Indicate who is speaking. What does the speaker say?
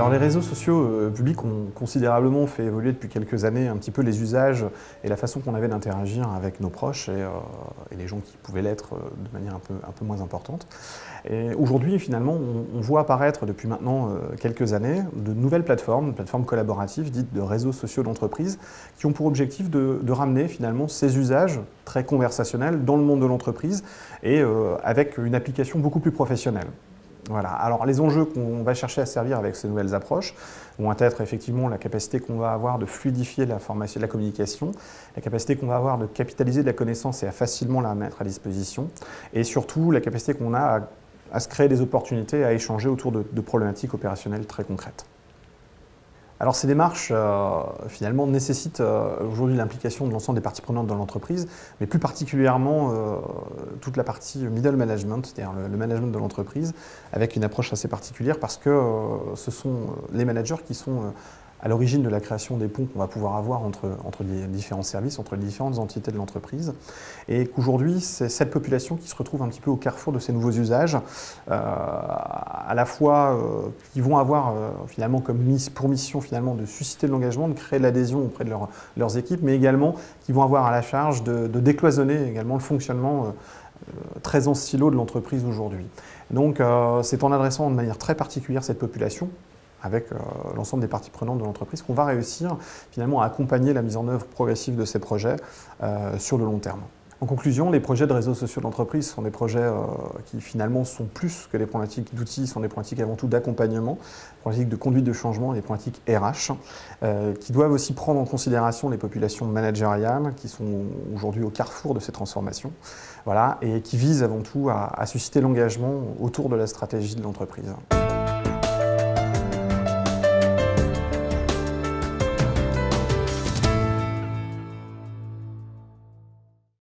Speaker 1: Alors les réseaux sociaux publics ont considérablement fait évoluer depuis quelques années un petit peu les usages et la façon qu'on avait d'interagir avec nos proches et les gens qui pouvaient l'être de manière un peu moins importante. Et aujourd'hui, finalement, on voit apparaître depuis maintenant quelques années de nouvelles plateformes collaboratives dites de réseaux sociaux d'entreprise qui ont pour objectif de ramener finalement ces usages très conversationnels dans le monde de l'entreprise et avec une application beaucoup plus professionnelle. Voilà. Alors les enjeux qu'on va chercher à servir avec ces nouvelles approches vont être effectivement la capacité qu'on va avoir de fluidifier la communication, la capacité qu'on va avoir de capitaliser de la connaissance et à facilement la mettre à disposition, et surtout la capacité qu'on a à se créer des opportunités, à échanger autour de problématiques opérationnelles très concrètes. Alors ces démarches, finalement, nécessitent aujourd'hui l'implication de l'ensemble des parties prenantes dans l'entreprise, mais plus particulièrement toute la partie middle management, c'est-à-dire le management de l'entreprise, avec une approche assez particulière parce que ce sont les managers qui sont à l'origine de la création des ponts qu'on va pouvoir avoir entre les différents services, entre les différentes entités de l'entreprise. Et qu'aujourd'hui, c'est cette population qui se retrouve un petit peu au carrefour de ces nouveaux usages, à la fois qui vont avoir finalement pour mission finalement de susciter de l'engagement, de créer de l'adhésion auprès de leurs équipes, mais également qui vont avoir à la charge de décloisonner également le fonctionnement très en silo de l'entreprise aujourd'hui. Donc c'est en adressant de manière très particulière cette population, avec l'ensemble des parties prenantes de l'entreprise, qu'on va réussir finalement à accompagner la mise en œuvre progressive de ces projets sur le long terme. En conclusion, les projets de réseaux sociaux d'entreprise sont des projets qui finalement sont plus que des problématiques d'outils, sont des problématiques avant tout d'accompagnement, des problématiques de conduite de changement, des problématiques RH, qui doivent aussi prendre en considération les populations managériales qui sont aujourd'hui au carrefour de ces transformations, voilà, et qui visent avant tout à susciter l'engagement autour de la stratégie de l'entreprise.